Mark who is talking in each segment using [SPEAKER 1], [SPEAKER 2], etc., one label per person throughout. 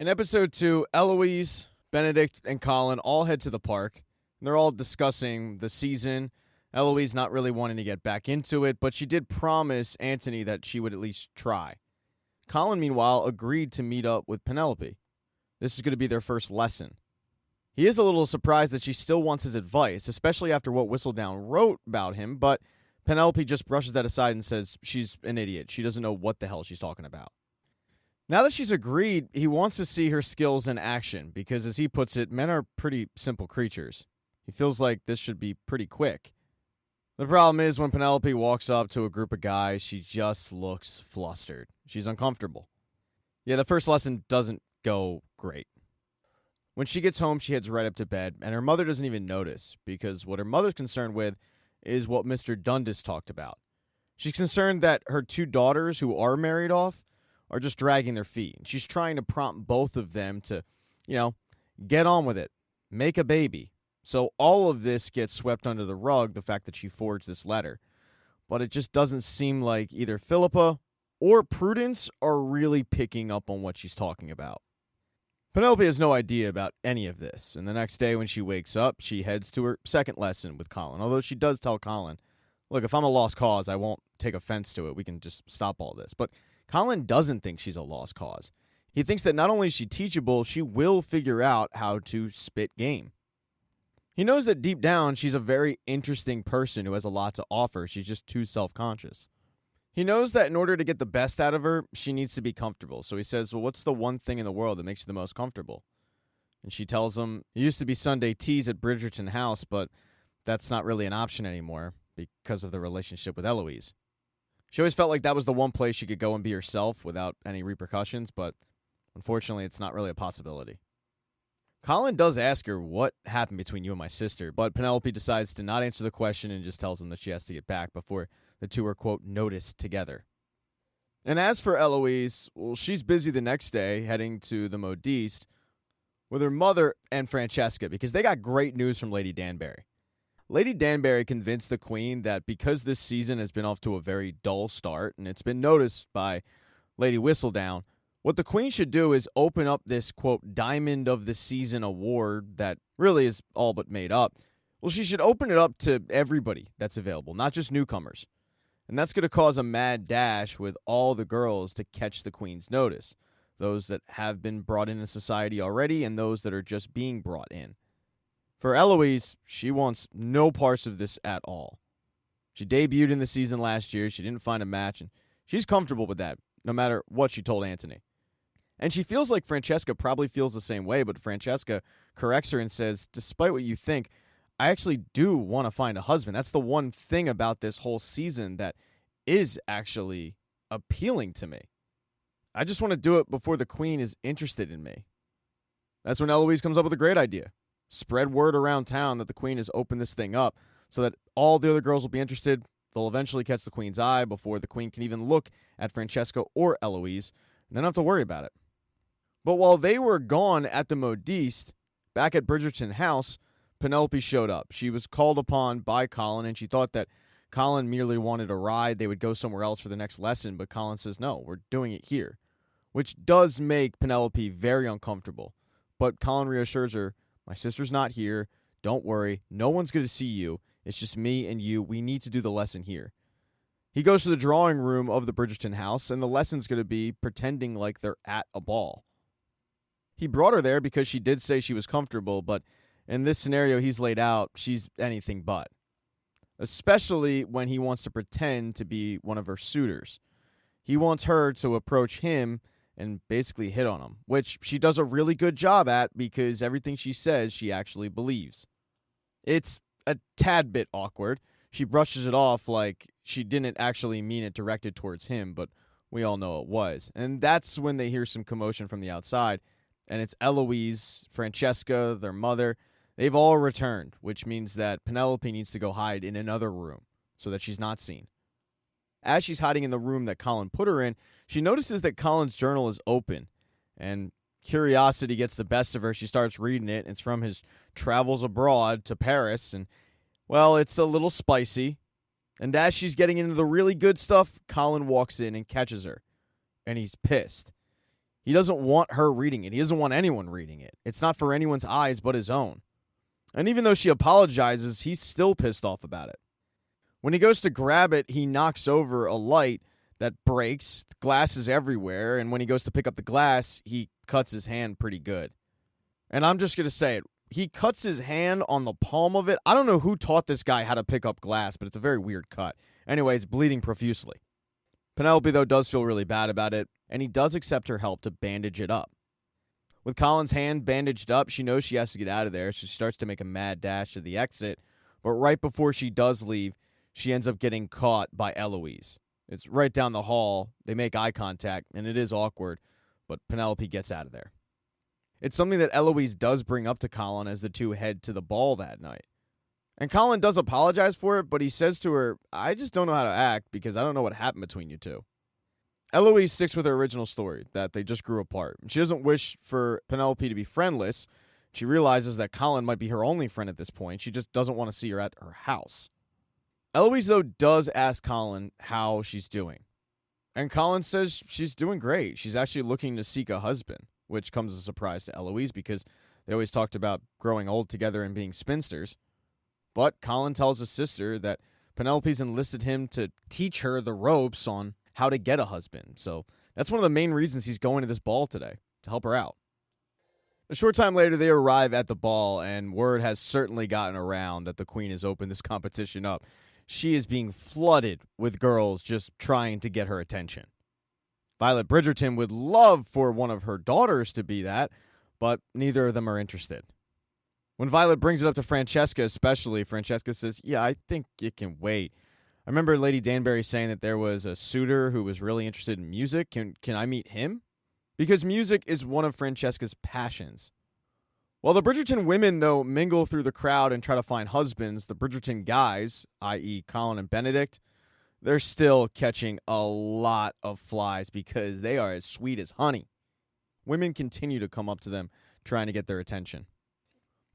[SPEAKER 1] In episode 2, Eloise, Benedict, and Colin all head to the park. And they're all discussing the season. Eloise not really wanting to get back into it, but she did promise Anthony that she would at least try. Colin, meanwhile, agreed to meet up with Penelope. This is going to be their first lesson. He is a little surprised that she still wants his advice, especially after what Whistledown wrote about him, but Penelope just brushes that aside and says she's an idiot. She doesn't know what the hell she's talking about. Now that she's agreed, he wants to see her skills in action because, as he puts it, men are pretty simple creatures. He feels like this should be pretty quick. The problem is when Penelope walks up to a group of guys, she just looks flustered. She's uncomfortable. Yeah, the first lesson doesn't go great. When she gets home, she heads right up to bed, and her mother doesn't even notice because what her mother's concerned with is what Mr. Dundas talked about. She's concerned that her two daughters who are married off are just dragging their feet. And she's trying to prompt both of them to, get on with it, make a baby. So all of this gets swept under the rug, the fact that she forged this letter. But it just doesn't seem like either Philippa or Prudence are really picking up on what she's talking about. Penelope has no idea about any of this, and the next day when she wakes up, she heads to her second lesson with Colin, although she does tell Colin, look, if I'm a lost cause, I won't take offense to it. We can just stop all this. But Colin doesn't think she's a lost cause. He thinks that not only is she teachable, she will figure out how to spit game. He knows that deep down, she's a very interesting person who has a lot to offer. She's just too self-conscious. He knows that in order to get the best out of her, she needs to be comfortable. So he says, well, what's the one thing in the world that makes you the most comfortable? And she tells him, it used to be Sunday teas at Bridgerton house, but that's not really an option anymore because of the relationship with Eloise. She always felt like that was the one place she could go and be herself without any repercussions, but unfortunately, it's not really a possibility. Colin does ask her what happened between you and my sister, but Penelope decides to not answer the question and just tells him that she has to get back before the two are, quote, noticed together. And as for Eloise, well, she's busy the next day heading to the Modiste with her mother and Francesca because they got great news from Lady Danbury. Lady Danbury convinced the Queen that because this season has been off to a very dull start, and it's been noticed by Lady Whistledown, what the Queen should do is open up this, quote, Diamond of the Season award that really is all but made up. Well, she should open it up to everybody that's available, not just newcomers. And that's going to cause a mad dash with all the girls to catch the Queen's notice, those that have been brought into society already and those that are just being brought in. For Eloise, she wants no parts of this at all. She debuted in the season last year. She didn't find a match, and she's comfortable with that, no matter what she told Anthony. And she feels like Francesca probably feels the same way, but Francesca corrects her and says, despite what you think, I actually do want to find a husband. That's the one thing about this whole season that is actually appealing to me. I just want to do it before the Queen is interested in me. That's when Eloise comes up with a great idea. Spread word around town that the Queen has opened this thing up so that all the other girls will be interested. They'll eventually catch the Queen's eye before the Queen can even look at Francesca or Eloise, and they don't have to worry about it. But while they were gone at the Modiste, back at Bridgerton house, Penelope showed up. She was called upon by Colin, and she thought that Colin merely wanted a ride. They would go somewhere else for the next lesson, but Colin says, no, we're doing it here, which does make Penelope very uncomfortable. But Colin reassures her, my sister's not here. Don't worry. No one's going to see you. It's just me and you. We need to do the lesson here. He goes to the drawing room of the Bridgerton house, and the lesson's going to be pretending like they're at a ball. He brought her there because she did say she was comfortable, but in this scenario he's laid out, she's anything but. Especially when he wants to pretend to be one of her suitors. He wants her to approach him and basically hit on him, which she does a really good job at because everything she says she actually believes. It's a tad bit awkward. She brushes it off like she didn't actually mean it directed towards him, but we all know it was. And that's when they hear some commotion from the outside, and it's Eloise, Francesca, their mother. They've all returned, which means that Penelope needs to go hide in another room so that she's not seen. As she's hiding in the room that Colin put her in, she notices that Colin's journal is open, and curiosity gets the best of her. She starts reading it. It's from his travels abroad to Paris, and, well, it's a little spicy. And as she's getting into the really good stuff, Colin walks in and catches her, and he's pissed. He doesn't want her reading it. He doesn't want anyone reading it. It's not for anyone's eyes but his own. And even though she apologizes, he's still pissed off about it. When he goes to grab it, he knocks over a light that breaks. Glass is everywhere, and when he goes to pick up the glass, he cuts his hand pretty good. And I'm just going to say it. He cuts his hand on the palm of it. I don't know who taught this guy how to pick up glass, but it's a very weird cut. Anyway, it's bleeding profusely. Penelope, though, does feel really bad about it, and he does accept her help to bandage it up. With Colin's hand bandaged up, she knows she has to get out of there, so she starts to make a mad dash to the exit. But right before she does leave, she ends up getting caught by Eloise. It's right down the hall. They make eye contact, and it is awkward, but Penelope gets out of there. It's something that Eloise does bring up to Colin as the two head to the ball that night. And Colin does apologize for it, but he says to her, I just don't know how to act because I don't know what happened between you two. Eloise sticks with her original story, that they just grew apart. She doesn't wish for Penelope to be friendless. She realizes that Colin might be her only friend at this point. She just doesn't want to see her at her house. Eloise, though, does ask Colin how she's doing. And Colin says she's doing great. She's actually looking to seek a husband, which comes as a surprise to Eloise because they always talked about growing old together and being spinsters. But Colin tells his sister that Penelope's enlisted him to teach her the ropes on how to get a husband. So that's one of the main reasons he's going to this ball today, to help her out. A short time later, they arrive at the ball, and word has certainly gotten around that the Queen has opened this competition up. She is being flooded with girls just trying to get her attention. Violet Bridgerton would love for one of her daughters to be that, but neither of them are interested. When Violet brings it up to Francesca especially, Francesca says, yeah, I think it can wait. I remember Lady Danbury saying that there was a suitor who was really interested in music. Can I meet him? Because music is one of Francesca's passions. While the Bridgerton women, though, mingle through the crowd and try to find husbands, the Bridgerton guys, i.e. Colin and Benedict, they're still catching a lot of flies because they are as sweet as honey. Women continue to come up to them trying to get their attention.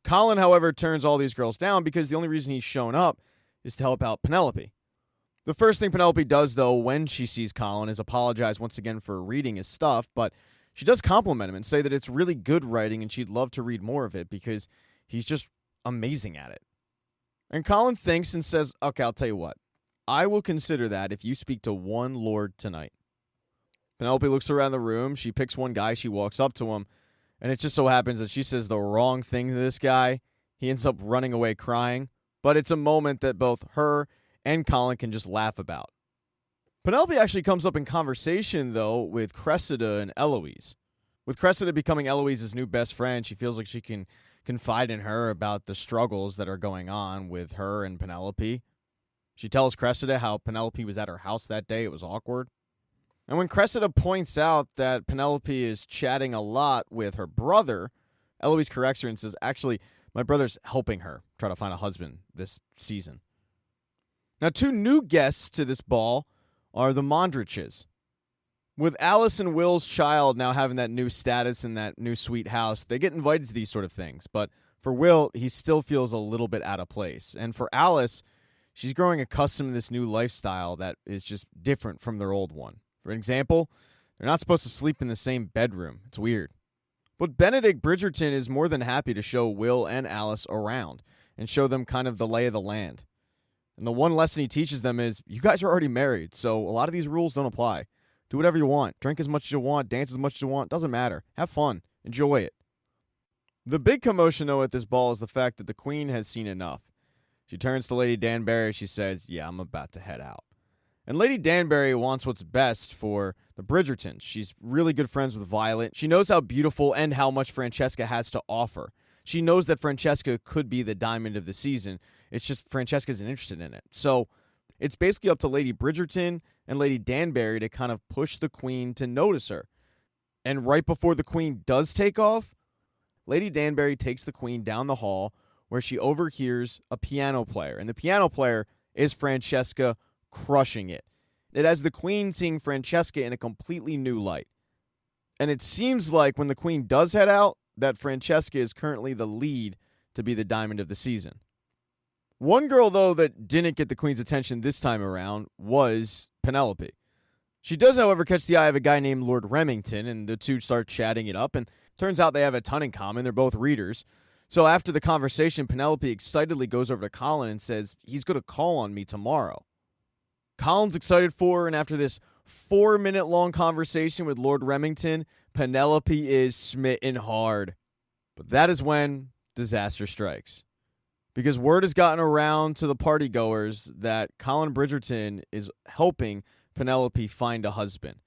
[SPEAKER 1] Colin, however, turns all these girls down because the only reason he's shown up is to help out Penelope. The first thing Penelope does, though, when she sees Colin is apologize once again for reading his stuff, but she does compliment him and say that it's really good writing and she'd love to read more of it because he's just amazing at it. And Colin thinks and says, okay, I'll tell you what. I will consider that if you speak to one lord tonight. Penelope looks around the room. She picks one guy. She walks up to him. And it just so happens that she says the wrong thing to this guy. He ends up running away crying. But it's a moment that both her and Colin can just laugh about. Penelope actually comes up in conversation, though, with Cressida and Eloise. With Cressida becoming Eloise's new best friend, she feels like she can confide in her about the struggles that are going on with her and Penelope. She tells Cressida how Penelope was at her house that day. It was awkward. And when Cressida points out that Penelope is chatting a lot with her brother, Eloise corrects her and says, actually, my brother's helping her try to find a husband this season. Now, two new guests to this ball are the Mondriches. With Alice and Will's child now having that new status in that new sweet house, they get invited to these sort of things. But for Will, he still feels a little bit out of place. And for Alice, she's growing accustomed to this new lifestyle that is just different from their old one. For example, they're not supposed to sleep in the same bedroom. It's weird. But Benedict Bridgerton is more than happy to show Will and Alice around and show them kind of the lay of the land. And the one lesson he teaches them is, you guys are already married, so a lot of these rules don't apply. Do whatever you want. Drink as much as you want. Dance as much as you want. Doesn't matter. Have fun. Enjoy it. The big commotion, though, at this ball is the fact that the Queen has seen enough. She turns to Lady Danbury. She says, yeah, I'm about to head out. And Lady Danbury wants what's best for the Bridgertons. She's really good friends with Violet. She knows how beautiful and how much Francesca has to offer. She knows that Francesca could be the diamond of the season. It's just Francesca isn't interested in it. So it's basically up to Lady Bridgerton and Lady Danbury to kind of push the Queen to notice her. And right before the Queen does take off, Lady Danbury takes the Queen down the hall where she overhears a piano player. And the piano player is Francesca, crushing it. It has the Queen seeing Francesca in a completely new light. And it seems like when the Queen does head out, that Francesca is currently the lead to be the diamond of the season. One girl, though, that didn't get the Queen's attention this time around was Penelope. She does, however, catch the eye of a guy named Lord Remington, and the two start chatting it up, and turns out they have a ton in common. They're both readers. So after the conversation, Penelope excitedly goes over to Colin and says he's going to call on me tomorrow. Colin's excited for her, and after this 4-minute-long conversation with Lord Remington, Penelope is smitten hard. But that is when disaster strikes. Because word has gotten around to the partygoers that Colin Bridgerton is helping Penelope find a husband.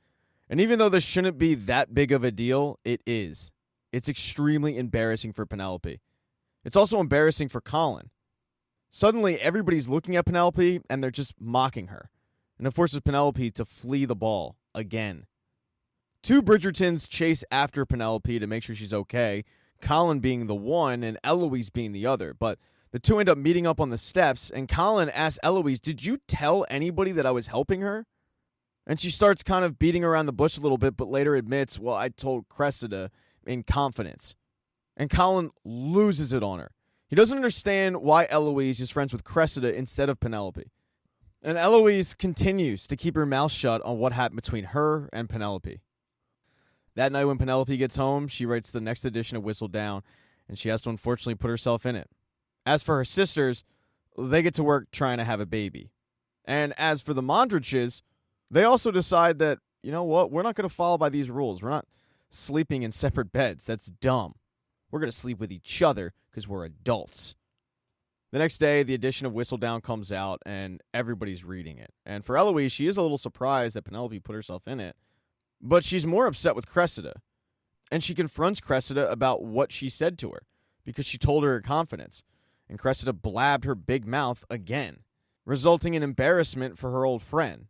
[SPEAKER 1] And even though this shouldn't be that big of a deal, it is. It's extremely embarrassing for Penelope. It's also embarrassing for Colin. Suddenly, everybody's looking at Penelope, and they're just mocking her. And it forces Penelope to flee the ball again. Two Bridgertons chase after Penelope to make sure she's okay, Colin being the one and Eloise being the other. But the two end up meeting up on the steps, and Colin asks Eloise, "Did you tell anybody that I was helping her?" And she starts kind of beating around the bush a little bit, but later admits, "Well, I told Cressida," in confidence. And Colin loses it on her. He doesn't understand why Eloise is friends with Cressida instead of Penelope. And Eloise continues to keep her mouth shut on what happened between her and Penelope. That night when Penelope gets home, she writes the next edition of Whistle Down, and she has to unfortunately put herself in it. As for her sisters, they get to work trying to have a baby. And as for the Mondriches, they also decide that, you know what, we're not going to follow by these rules. We're not sleeping in separate beds. That's dumb. We're going to sleep with each other because we're adults. The next day, the edition of Whistle Down comes out, and everybody's reading it. And for Eloise, she is a little surprised that Penelope put herself in it, but she's more upset with Cressida. And she confronts Cressida about what she said to her, because she told her confidence. And Cressida blabbed her big mouth again, resulting in embarrassment for her old friend.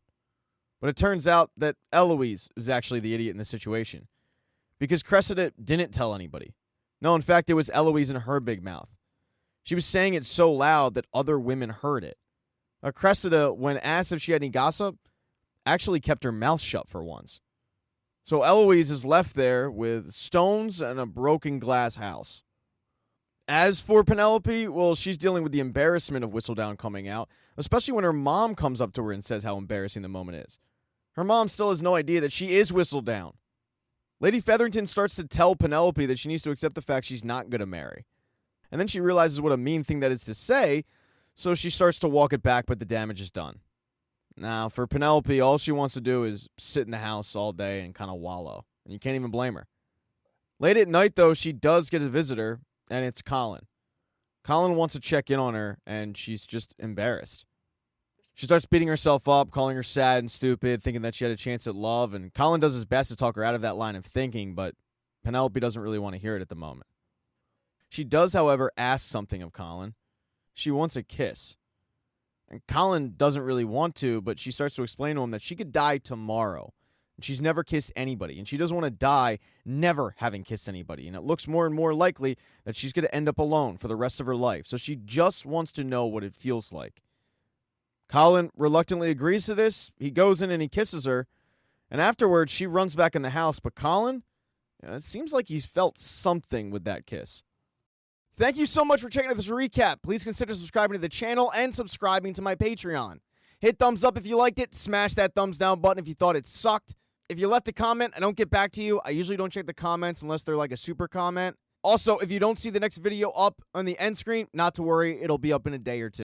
[SPEAKER 1] But it turns out that Eloise was actually the idiot in the situation, because Cressida didn't tell anybody. No, in fact, it was Eloise and her big mouth. She was saying it so loud that other women heard it. Cressida, when asked if she had any gossip, actually kept her mouth shut for once. So Eloise is left there with stones and a broken glass house. As for Penelope, well, she's dealing with the embarrassment of Whistledown coming out, especially when her mom comes up to her and says how embarrassing the moment is. Her mom still has no idea that she is Whistledown. Lady Featherington starts to tell Penelope that she needs to accept the fact she's not going to marry. And then she realizes what a mean thing that is to say, so she starts to walk it back, but the damage is done. Now, for Penelope, all she wants to do is sit in the house all day and kind of wallow. And you can't even blame her. Late at night, though, she does get a visitor, and it's Colin. Colin wants to check in on her, and she's just embarrassed. She starts beating herself up, calling her sad and stupid, thinking that she had a chance at love, and Colin does his best to talk her out of that line of thinking, but Penelope doesn't really want to hear it at the moment. She does, however, ask something of Colin. She wants a kiss. And Colin doesn't really want to, but she starts to explain to him that she could die tomorrow. And she's never kissed anybody, and she doesn't want to die never having kissed anybody. And it looks more and more likely that she's going to end up alone for the rest of her life. So she just wants to know what it feels like. Colin reluctantly agrees to this. He goes in and he kisses her. And afterwards, she runs back in the house. But Colin, it seems like he's felt something with that kiss. Thank you so much for checking out this recap. Please consider subscribing to the channel and subscribing to my Patreon. Hit thumbs up if you liked it. Smash that thumbs down button if you thought it sucked. If you left a comment, I don't get back to you. I usually don't check the comments unless they're like a super comment. Also, if you don't see the next video up on the end screen, not to worry. It'll be up in a day or two.